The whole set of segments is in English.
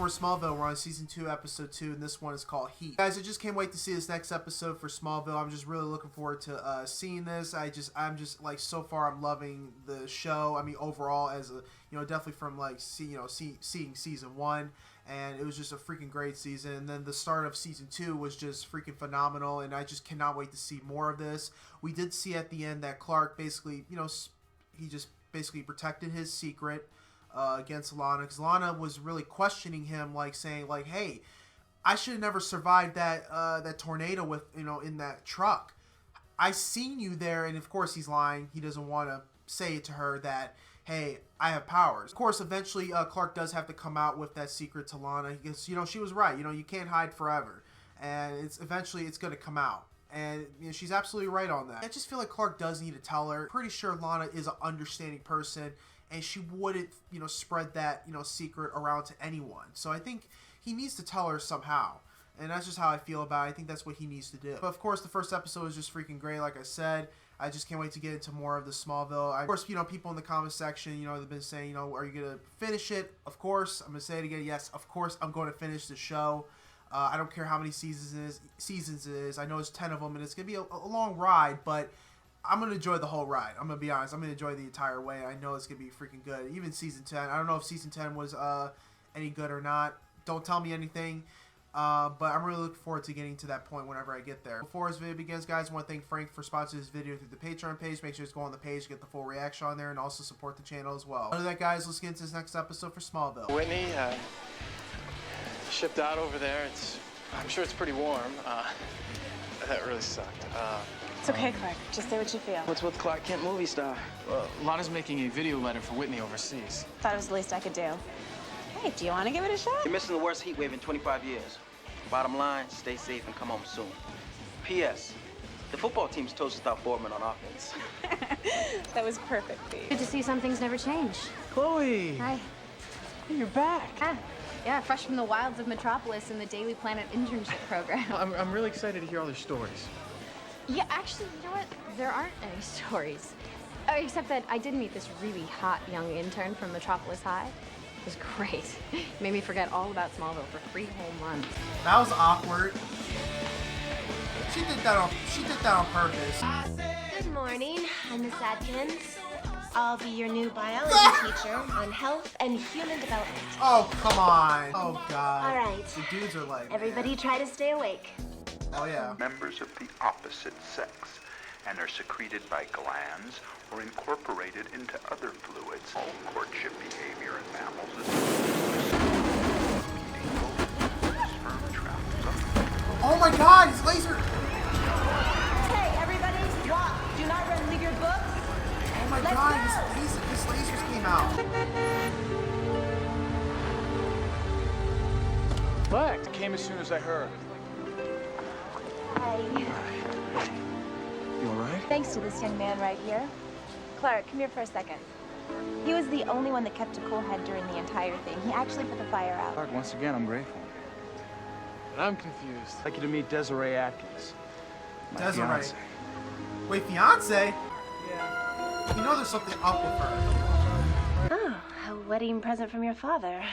for Smallville. We're on season 2, episode 2, and this one is called Heat. Guys, I just can't wait to see this next episode for Smallville. I'm just really looking forward to seeing this. I'm just like, so far I'm loving the show. I mean, overall, as a, you know, definitely from like seeing season 1, and it was just a freaking great season. And then the start of season 2 was just freaking phenomenal, and I just cannot wait to see more of this. We did see at the end that Clark basically, you know, he just basically protected his secret against Lana, because Lana was really questioning him, like saying like, hey, I should have never survived that tornado with, you know, in that truck. I seen you there. And of course he's lying. He doesn't want to say to her that, hey, I have powers. Of course, eventually Clark does have to come out with that secret to Lana, because, you know, she was right. You know, you can't hide forever, and eventually it's going to come out. And, you know, she's absolutely right on that. I just feel like Clark does need to tell her. Pretty sure Lana is an understanding person, and she wouldn't, you know, spread that, you know, secret around to anyone. So I think he needs to tell her somehow. And that's just how I feel about it. I think that's what he needs to do. But of course, the first episode was just freaking great, like I said. I just can't wait to get into more of the Smallville. Of course, you know, people in the comment section, you know, they've been saying, you know, are you going to finish it? Of course. I'm going to say it again. Yes, of course, I'm going to finish the show. I don't care how many seasons it is. I know it's 10 of them, and it's going to be a long ride, but I'm going to enjoy the whole ride. I'm going to be honest. I'm going to enjoy the entire way. I know it's going to be freaking good. Even season 10. I don't know if season 10 was any good or not. Don't tell me anything. But I'm really looking forward to getting to that point whenever I get there. Before this video begins, guys, I want to thank Frank for sponsoring this video through the Patreon page. Make sure to go on the page to get the full reaction on there, and also support the channel as well. Other than that, guys, let's get into this next episode for Smallville. Whitney, shipped out over there. I'm sure it's pretty warm. That really sucked. It's okay, Clark. Just say what you feel. What's with Clark Kent movie star? Well, Lana's making a video letter for Whitney overseas. Thought it was the least I could do. Hey, do you want to give it a shot? You're missing the worst heat wave in 25 years. Bottom line, stay safe and come home soon. P.S. The football team's told to stop Boardman on offense. That was perfect, Pete. Good to see some things never change. Chloe! Hi. Hey, you're back. Yeah, fresh from the wilds of Metropolis in the Daily Planet internship program. I'm really excited to hear all their stories. Yeah, actually, you know what? There aren't any stories. Except that I did meet this really hot young intern from Metropolis High. It was great. Made me forget all about Smallville for 3 whole months. That was awkward. She did that on purpose. Good morning. I'm Miss Adkins. I'll be your new biology teacher on health and human development. Oh, come on. Oh, God. All right. The dudes are like, Everybody try to stay awake. oh, yeah. Members of the opposite sex and are secreted by glands or incorporated into other fluids. All courtship behavior in mammals is sperm traps. Oh, my God. He's laser. Hey, everybody, walk. Do not run. Leave your books. Oh, my Let's God. go. His lasers came out. What? Came as soon as I heard. Hi. You all right? Thanks to this young man right here. Clark, come here for a second. He was the only one that kept a cool head during the entire thing. He actually put the fire out. Clark, once again, I'm grateful. But I'm confused. I'd like you to meet Desiree Atkins. My Desiree. fiance. Wait, fiance? Yeah. You know there's something up with her. Oh, a wedding present from your father.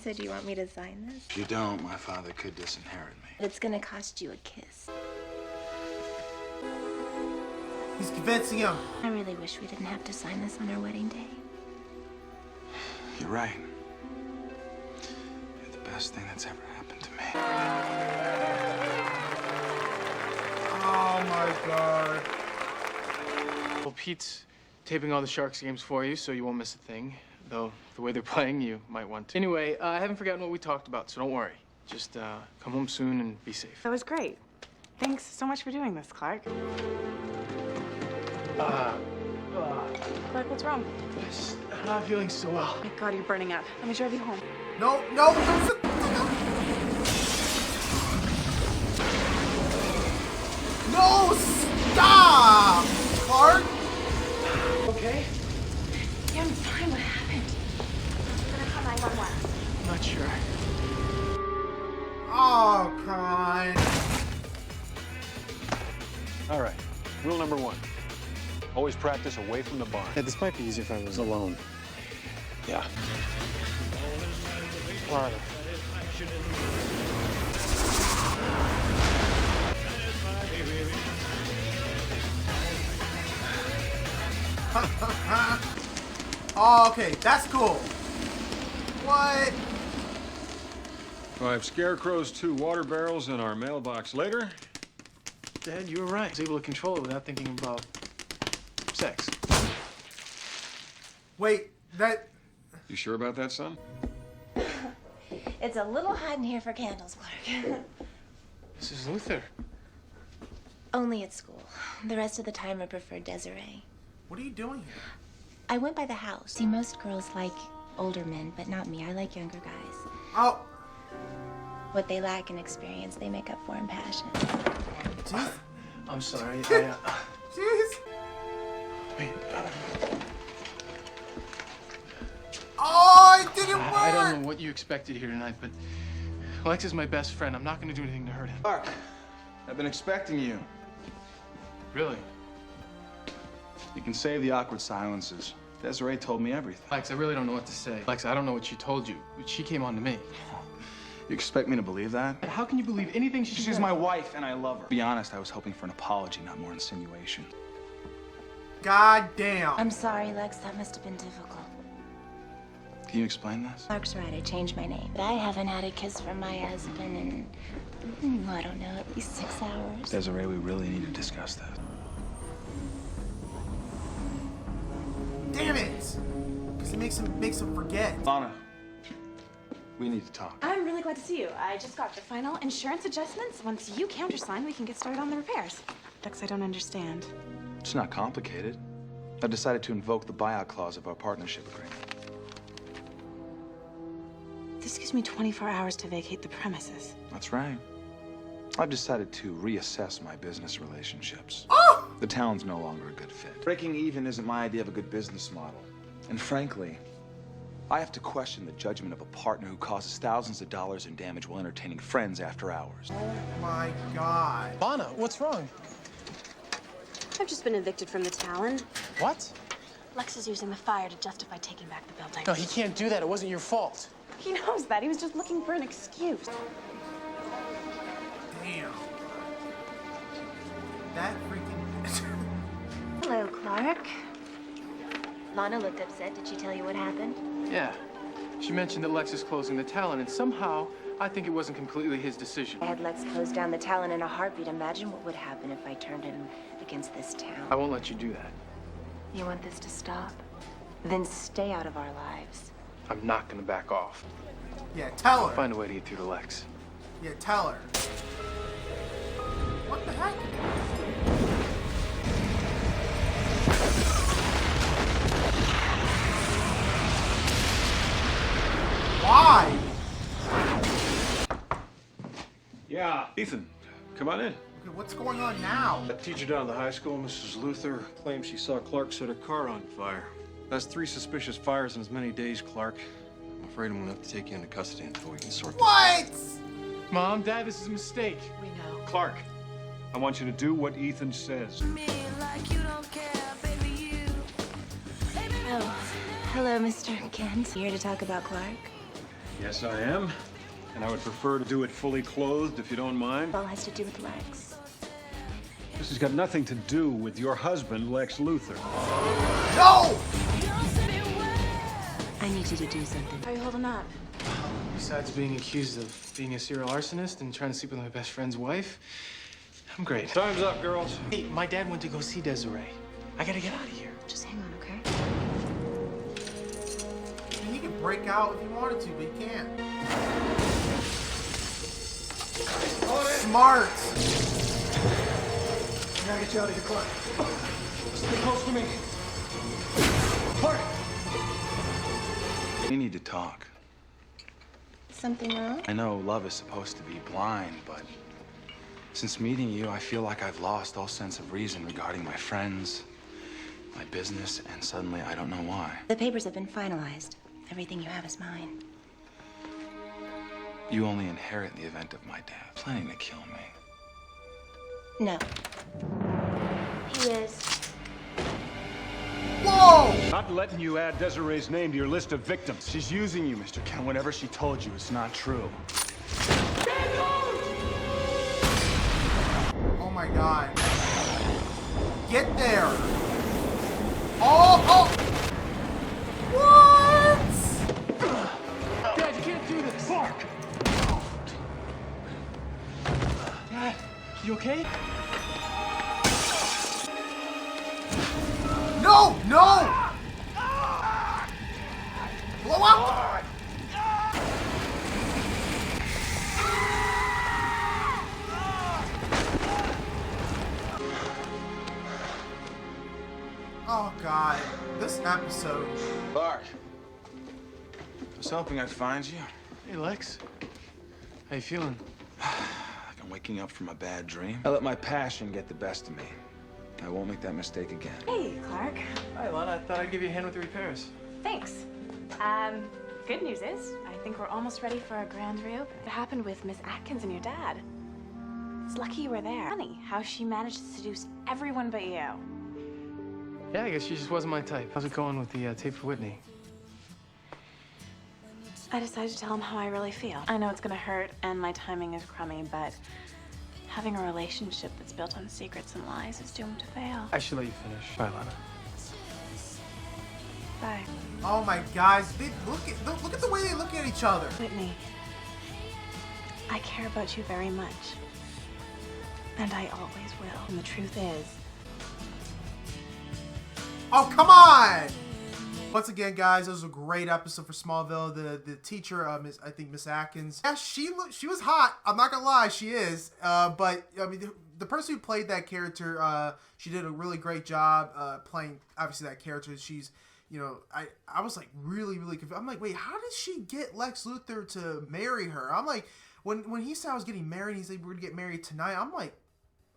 So do you want me to sign this? If you don't, my father could disinherit me. It's gonna cost you a kiss. He's convincing him. I really wish we didn't have to sign this on our wedding day. You're right. You're the best thing that's ever happened to me. Oh, my God. Well, Pete's taping all the Sharks games for you, so you won't miss a thing. Though, the way they're playing, you might want to. Anyway, I haven't forgotten what we talked about, so don't worry. Just come home soon and be safe. That was great. Thanks so much for doing this, Clark. Clark, what's wrong? I'm not feeling so well. Oh my God, you're burning up. Let me drive you home. No, no. No, stop! Clark? Okay? Yeah, I'm fine. What happened? I'm gonna call 911. I'm not sure. Oh, God. All right, rule number 1. Always practice away from the barn. Yeah, this might be easier if I was alone. Yeah. Florida. Oh, okay, that's cool. What? 5 scarecrows, 2 water barrels in our mailbox later. Dad, you were right. I was able to control it without thinking about sex. Wait, that... You sure about that, son? It's a little hot in here for candles, Clark. Mrs. Luther. Only at school. The rest of the time I prefer Desiree. What are you doing here? I went by the house. See, most girls like older men, but not me. I like younger guys. Oh. What they lack in experience, they make up for in passion. Jeez. I'm sorry. Jeez. Wait. Oh, it didn't work! I don't know what you expected here tonight, but Lex is my best friend. I'm not going to do anything to hurt him. Clark, I've been expecting you. Really? You can save the awkward silences. Desiree told me everything. Lex, I really don't know what to say. Lex, I don't know what she told you, but she came on to me. You expect me to believe that? How can you believe anything she She's said? my wife, and I love her. To be honest, I was hoping for an apology, not more insinuation. God damn. I'm sorry, Lex. That must have been difficult. Can you explain this? Clark's right. I changed my name. But I haven't had a kiss from my husband in, I don't know, at least 6 hours. Desiree, we really need to discuss that. Damn it! Because it makes him forget. Anna, we need to talk. I'm really glad to see you. I just got the final insurance adjustments. Once you countersign, we can get started on the repairs. Lex, I don't understand. It's not complicated. I've decided to invoke the buyout clause of our partnership agreement. This gives me 24 hours to vacate the premises. That's right. I've decided to reassess my business relationships. Oh! The town's no longer a good fit. Breaking even isn't my idea of a good business model. And frankly, I have to question the judgment of a partner who causes thousands of dollars in damage while entertaining friends after hours. Oh my God. Anna, what's wrong? I've just been evicted from the Talon. What? Lex is using the fire to justify taking back the building. No, he can't do that. It wasn't your fault. He knows that. He was just looking for an excuse. Damn. That freaking... Hello, Clark. Lana looked upset. Did she tell you what happened? Yeah. She mentioned that Lex is closing the Talon, and somehow I think it wasn't completely his decision. I had Lex close down the Talon in a heartbeat. Imagine what would happen if I turned him against this town. I won't let you do that. You want this to stop? Then stay out of our lives. I'm not going to back off. Yeah, tell her. Find a way to get through to Lex. Yeah, tell her. What the heck? Why? Yeah, Ethan, come on in. Okay, what's going on now? That teacher down at the high school, Mrs. Luther, claims she saw Clark set her car on fire. That's 3 suspicious fires in as many days, Clark. I'm afraid I'm gonna have to take you into custody until we can sort this out. What? Mom, Dad, this is a mistake. We know. Clark, I want you to do what Ethan says. Oh, hello, Mr. Kent. Here to talk about Clark? Yes, I am. And I would prefer to do it fully clothed, if you don't mind. It all has to do with Lex. This has got nothing to do with your husband, Lex Luther. No! I need you to do something. How are you holding up? Besides being accused of being a serial arsonist and trying to sleep with my best friend's wife, I'm great. Time's up, girls. Hey, my dad went to go see Desiree. I gotta get out of here. Just hang on, okay? I mean, he can break out if he wanted to, but he can't. Smart. I gotta get you out of here, Clark. Stay close to me. Clark! We need to talk. Something wrong? I know love is supposed to be blind, but since meeting you, I feel like I've lost all sense of reason regarding my friends, my business, and suddenly I don't know why. The papers have been finalized. Everything you have is mine. You only inherit in the event of my death, planning to kill me. No. He is. Whoa! Not letting you add Desiree's name to your list of victims. She's using you, Mr. Kent. Whatever she told you, it's not true. Oh my god. Get there. Oh! What? Dad, you can't do this. Clark! Dad, you okay? No! No! Blow up! Oh god, this episode. Clark. I was hoping I'd find you. Hey, Lex. How you feeling? Like I'm waking up from a bad dream. I let my passion get the best of me. I won't make that mistake again. Hey, Clark. Hi, Lana. I thought I'd give you a hand with the repairs. Thanks. Good news is, I think we're almost ready for a grand reopen. It happened with Miss Atkins and your dad. It's lucky you were there. Funny how she managed to seduce everyone but you. Yeah, I guess she just wasn't my type. How's it going with the tape for Whitney? I decided to tell him how I really feel. I know it's gonna hurt and my timing is crummy, but having a relationship that's built on secrets and lies is doomed to fail. I should let you finish. Bye, Lana. Bye. Oh my guys, look at the way they look at each other. Whitney, I care about you very much. And I always will. And the truth is... Oh, come on! Once again, guys, it was a great episode for Smallville. The teacher, I think Miss Atkins, yeah, she was hot. I'm not gonna lie, she is. But I mean, the person who played that character, she did a really great job playing obviously that character. She's, you know, I was like really confused. I'm like, wait, how did she get Lex Luthor to marry her? I'm like, when he said I was getting married, he said we're gonna get married tonight. I'm like,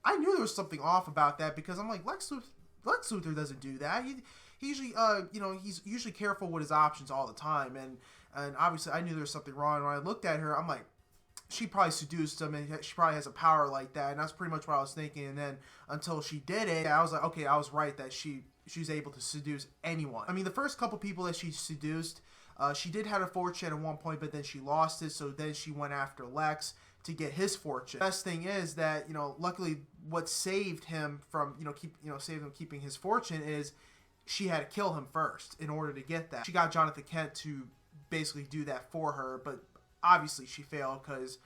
I knew there was something off about that because I'm like, Lex Luthor doesn't do that. He usually, you know, he's usually careful with his options all the time, and obviously I knew there was something wrong. When I looked at her, I'm like, she probably seduced him, and she probably has a power like that, and that's pretty much what I was thinking. And then until she did it, I was like, okay, I was right that she's able to seduce anyone. I mean, the first couple people that she seduced, she did have a fortune at one point, but then she lost it, so then she went after Lex to get his fortune. Best thing is that, you know, luckily what saved him from, saved him keeping his fortune is she had to kill him first in order to get that. She got Jonathan Kent to basically do that for her, but obviously she failed because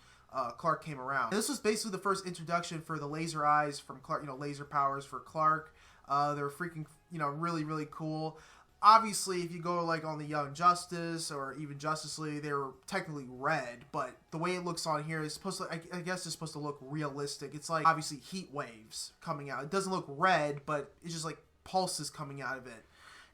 Clark came around. And this was basically the first introduction for the laser eyes from Clark, you know, laser powers for Clark. They were freaking, you know, really cool. Obviously, if you go like on the Young Justice or even Justice League, they were technically red, but the way it looks on here is supposed to, I guess it's supposed to look realistic. It's like obviously heat waves coming out. It doesn't look red, but it's just like pulses coming out of it.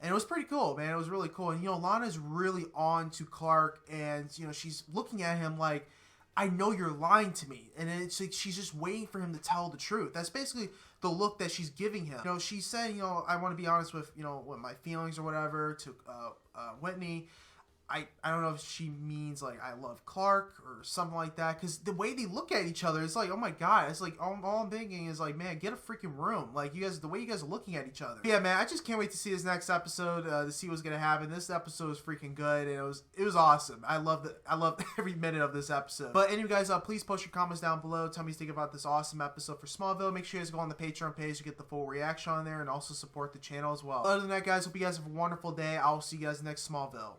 And it was pretty cool, man. It was really cool. And, you know, Lana's really on to Clark, and, you know, she's looking at him like, I know you're lying to me. And it's like she's just waiting for him to tell the truth. That's basically the look that she's giving him. You know, she's saying, you know, I want to be honest with, you know, with my feelings or whatever to Whitney. I don't know if she means like I love Clark or something like that, because the way they look at each other, it's like, oh my god, it's like all I'm thinking is like, man, get a freaking room. Like, you guys, the way you guys are looking at each other. Yeah, man, I just can't wait to see this next episode, to see what's gonna happen. This episode was freaking good, and it was awesome. I loved every minute of this episode. But anyway, guys, please post your comments down below. Tell me what you think about this awesome episode for Smallville. Make sure you guys go on the Patreon page to get the full reaction on there, and also support the channel as well. Other than that, guys, hope you guys have a wonderful day. I'll see you guys next Smallville.